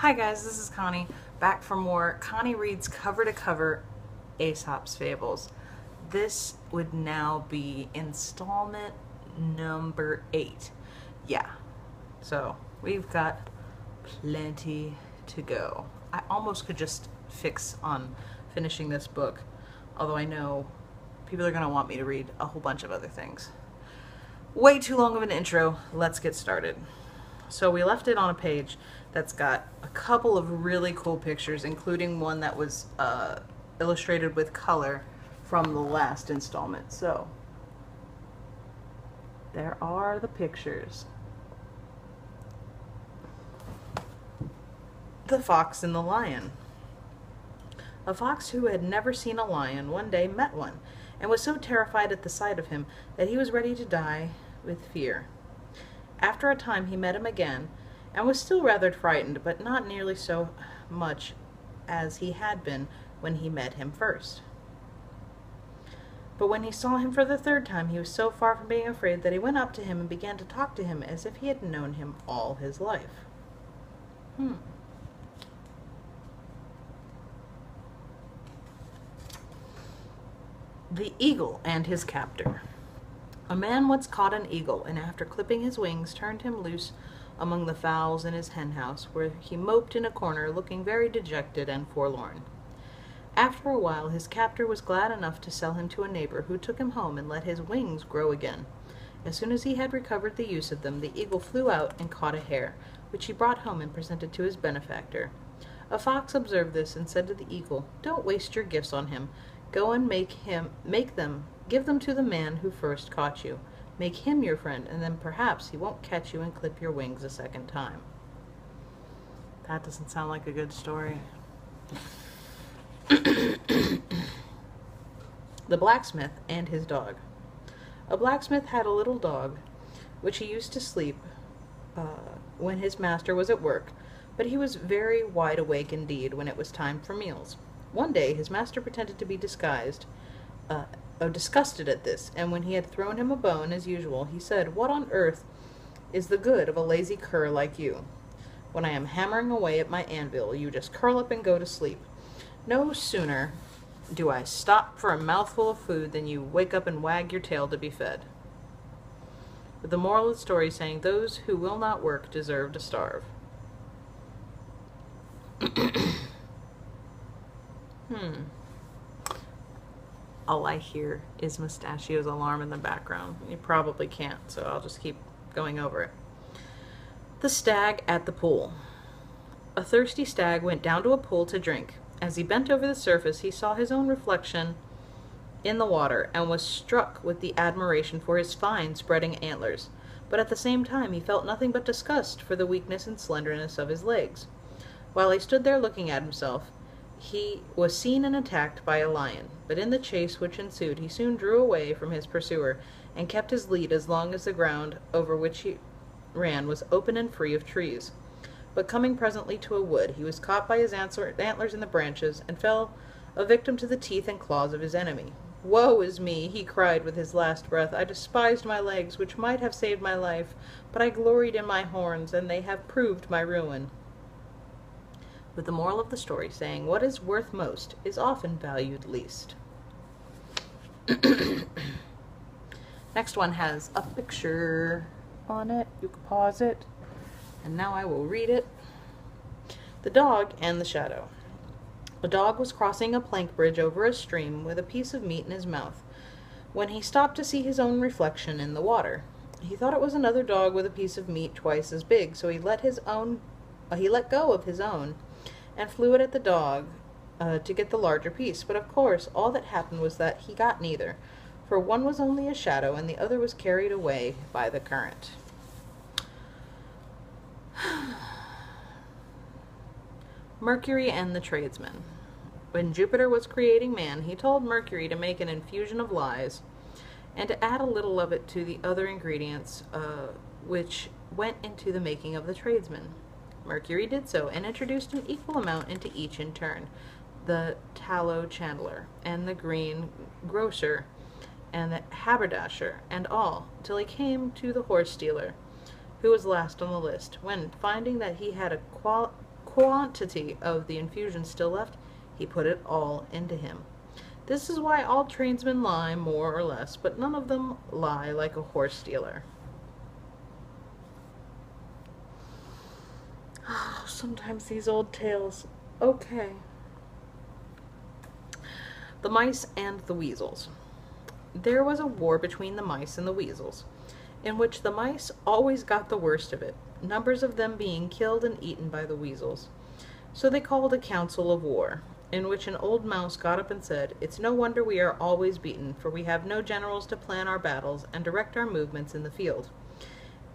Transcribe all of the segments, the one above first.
Hi guys, this is Connie, back for more Connie Reads Cover to Cover Aesop's Fables. This would now be installment number 8. Yeah, so we've got plenty to go. I almost could just fix on finishing this book, although I know people are going to want me to read a whole bunch of other things. Way too long of an intro, let's get started. So we left it on a page that's got a couple of really cool pictures, including one that was illustrated with color from the last installment. So there are the pictures. The Fox and the Lion. A fox who had never seen a lion one day met one, and was so terrified at the sight of him that he was ready to die with fear. After a time he met him again, and was still rather frightened, but not nearly so much as he had been when he met him first. But when he saw him for the third time, he was so far from being afraid that he went up to him and began to talk to him as if he had known him all his life. The Eagle and His Captor. A man once caught an eagle, and after clipping his wings, turned him loose among the fowls in his henhouse, where he moped in a corner, looking very dejected and forlorn. After a while, his captor was glad enough to sell him to a neighbor, who took him home and let his wings grow again. As soon as he had recovered the use of them, the eagle flew out and caught a hare, which he brought home and presented to his benefactor. A fox observed this and said to the eagle, "Don't waste your gifts on him. Go and give them to the man who first caught you. Make him your friend, and then perhaps he won't catch you and clip your wings a second time." That doesn't sound like a good story. The Blacksmith and His Dog. A blacksmith had a little dog, which he used to sleep when his master was at work, but he was very wide awake indeed when it was time for meals. One day his master pretended to be disgusted at this, and when he had thrown him a bone, as usual, he said, "What on earth is the good of a lazy cur like you? When I am hammering away at my anvil, you just curl up and go to sleep. No sooner do I stop for a mouthful of food than you wake up and wag your tail to be fed." With the moral of the story saying, those who will not work deserve to starve. All I hear is Mustachio's alarm in the background. You probably can't, so I'll just keep going over it. The Stag at the Pool. A thirsty stag went down to a pool to drink. As he bent over the surface, he saw his own reflection in the water and was struck with the admiration for his fine spreading antlers, but at the same time he felt nothing but disgust for the weakness and slenderness of his legs. While he stood there looking at himself, he was seen and attacked by a lion, but in the chase which ensued he soon drew away from his pursuer and kept his lead as long as the ground over which he ran was open and free of trees. But coming presently to a wood, he was caught by his antlers in the branches and fell a victim to the teeth and claws of his enemy. "Woe is me," he cried with his last breath. "I despised my legs, which might have saved my life, but I gloried in my horns, and they have proved my ruin." With the moral of the story saying, what is worth most is often valued least. Next one has a picture on it. You can pause it. And now I will read it. The Dog and the Shadow. A dog was crossing a plank bridge over a stream with a piece of meat in his mouth, when he stopped to see his own reflection in the water. He thought it was another dog with a piece of meat twice as big, so he let go of his own and flew it at the dog to get the larger piece. But of course all that happened was that he got neither, for one was only a shadow and the other was carried away by the current. Mercury and the Tradesman. When Jupiter was creating man, he told Mercury to make an infusion of lies and to add a little of it to the other ingredients which went into the making of the tradesman. Mercury did so, and introduced an equal amount into each in turn, the tallow chandler, and the green grocer, and the haberdasher, and all, till he came to the horse dealer, who was last on the list, when, finding that he had a quantity of the infusion still left, he put it all into him. This is why all tradesmen lie, more or less, but none of them lie like a horse dealer. Oh, sometimes these old tales. Okay. The Mice and the Weasels. There was a war between the mice and the weasels, in which the mice always got the worst of it, numbers of them being killed and eaten by the weasels. So they called a council of war, in which an old mouse got up and said, "It's no wonder we are always beaten, for we have no generals to plan our battles and direct our movements in the field."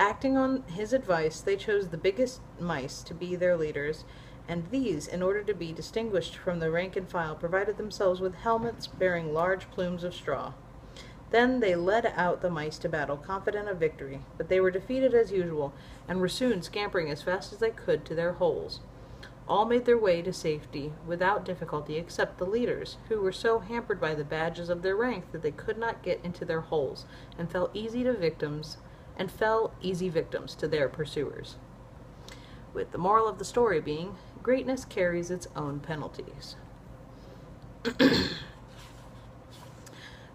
Acting on his advice, they chose the biggest mice to be their leaders, and these, in order to be distinguished from the rank and file, provided themselves with helmets bearing large plumes of straw. Then they led out the mice to battle, confident of victory, but they were defeated as usual, and were soon scampering as fast as they could to their holes. All made their way to safety without difficulty, except the leaders, who were so hampered by the badges of their rank that they could not get into their holes, and fell easy victims to their pursuers. With the moral of the story being, greatness carries its own penalties.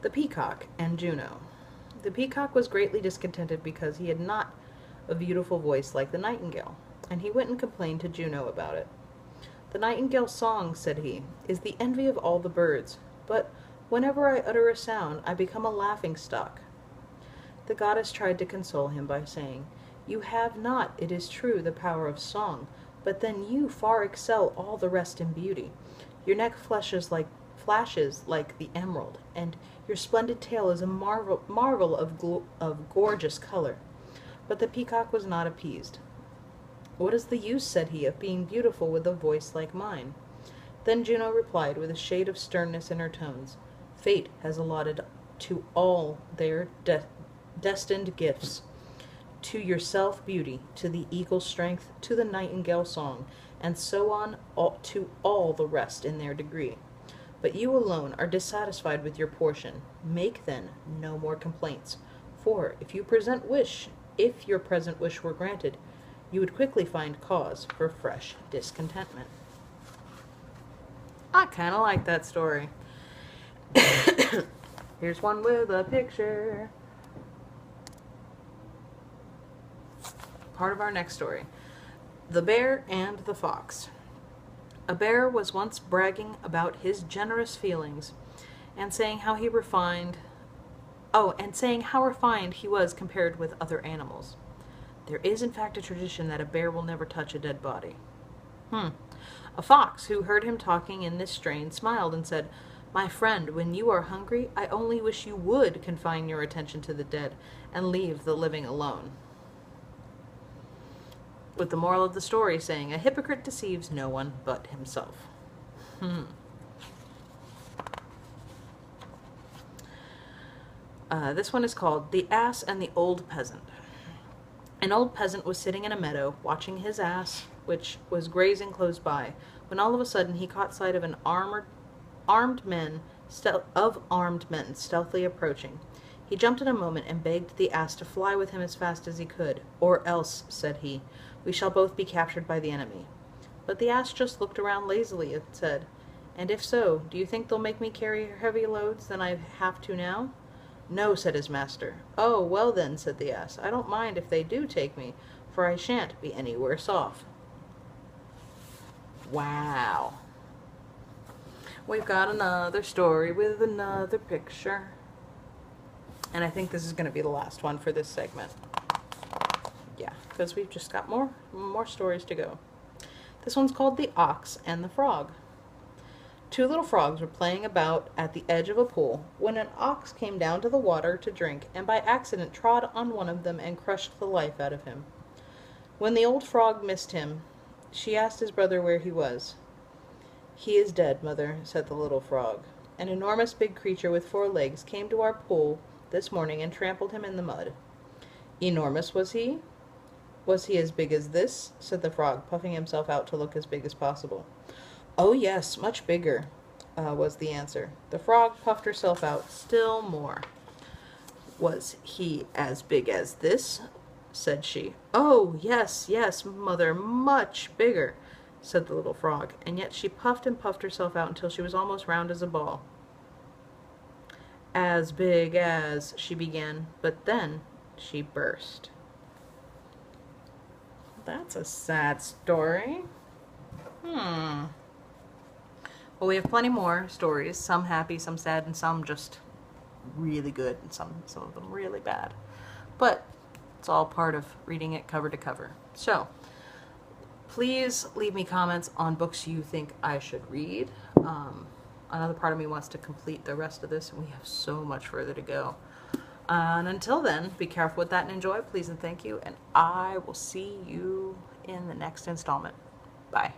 The Peacock and Juno. The peacock was greatly discontented because he had not a beautiful voice like the nightingale, and he went and complained to Juno about it. "The nightingale's song," said he, "is the envy of all the birds, but whenever I utter a sound, I become a laughing-stock." The goddess tried to console him by saying, "You have not, it is true, the power of song, but then you far excel all the rest in beauty. Your neck flashes like the emerald, and your splendid tail is a marvel of gorgeous color." But the peacock was not appeased. "What is the use," said he, "of being beautiful with a voice like mine?" Then Juno replied, with a shade of sternness in her tones, "Fate has allotted to all their destined gifts, to yourself beauty, to the eagle strength, to the nightingale song, and so on to all the rest in their degree. But you alone are dissatisfied with your portion. Make, then, no more complaints, for if your present wish were granted, you would quickly find cause for fresh discontentment." I kind of like that story. Here's one with a picture. Part of our next story. The Bear and the Fox. A bear was once bragging about his generous feelings, and saying how refined he was compared with other animals. There is in fact a tradition that a bear will never touch a dead body. A fox, who heard him talking in this strain, smiled and said, "My friend, when you are hungry, I only wish you would confine your attention to the dead, and leave the living alone." With the moral of the story saying, a hypocrite deceives no one but himself. This one is called The Ass and the Old Peasant. An old peasant was sitting in a meadow, watching his ass, which was grazing close by, when all of a sudden he caught sight of armed men stealthily approaching. He jumped in a moment and begged the ass to fly with him as fast as he could. "Or else," said he, "we shall both be captured by the enemy." But the ass just looked around lazily and said, "And if so, do you think they'll make me carry heavy loads than I have to now?" "No," said his master. "Oh, well then," said the ass, "I don't mind if they do take me, for I shan't be any worse off." Wow. We've got another story with another picture. And I think this is going to be the last one for this segment. Yeah, because we've just got more stories to go. This one's called The Ox and the Frog. Two little frogs were playing about at the edge of a pool when an ox came down to the water to drink, and by accident trod on one of them and crushed the life out of him. When the old frog missed him, she asked his brother where he was. "He is dead, mother," said the little frog. "An enormous big creature with 4 legs came to our pool this morning and trampled him in the mud." "Enormous, was he? Was he as big as this?" said the frog, puffing himself out to look as big as possible. "Oh yes, much bigger," was the answer. The frog puffed herself out still more. "Was he as big as this?" said she. "Oh yes, yes, mother, much bigger," said the little frog, and yet she puffed and puffed herself out until she was almost round as a ball. As big as, she began, but then she burst. That's a sad story. Well, we have plenty more stories, some happy, some sad, and some just really good, and some of them really bad. But it's all part of reading it cover to cover. So, please leave me comments on books you think I should read. Another part of me wants to complete the rest of this, and we have so much further to go. And until then, be careful with that and enjoy, please and thank you, and I will see you in the next installment. Bye.